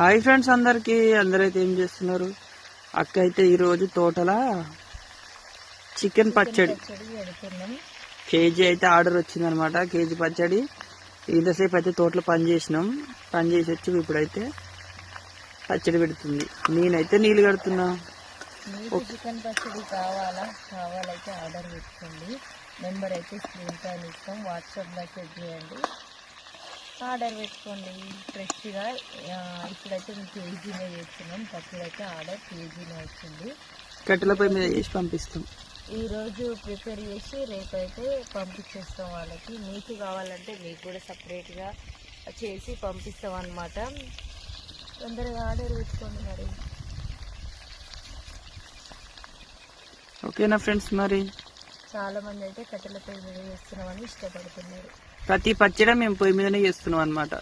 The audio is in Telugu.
హాయ్ ఫ్రెండ్స్, అందరైతే ఏం చేస్తున్నారు? అక్క అయితే ఈరోజు తోటల చికెన్ పచ్చడి కేజీ అయితే ఆర్డర్ వచ్చిందనమాట. కేజీ పచ్చడి ఇంతసేపు అయితే తోటలో పని చేసి వచ్చి ఇప్పుడైతే పచ్చడి పెడుతుంది. నేనైతే నీళ్ళు కడుతున్నా. చికెన్ పచ్చడి కావాలైతే ఆర్డర్ పెట్టుకోండి. నెంబర్ అయితే స్క్రీన్ పైన ఇస్తాం, వాట్సాప్ మెసేజ్ చేయండి, ఆర్డర్ పెట్టుకోండి. ఫ్రెష్గా ఇప్పుడైతే మేము కేజీనే చేస్తున్నాం. పచ్చడి అయితే ఆర్డర్ కేజీనే వచ్చింది. కట్టెలపై మీద చేసి పంపిస్తాం. ఈరోజు ప్రిపేర్ చేసి రేపైతే పంపించేస్తాం వాళ్ళకి. మీకు కావాలంటే మీకు కూడా సపరేట్గా చేసి పంపిస్తాం అన్నమాట. తొందరగా ఆర్డర్ పెట్టుకోండి. మరి ఓకేనా ఫ్రెండ్స్? మరి చాలా మంది అయితే కట్టెలపై మీద చేస్తున్నామని ఇష్టపడుతున్నారు. ప్రతి పచ్చడి మేము పొయ్యి మీదనే చేస్తున్నాం అన్నమాట.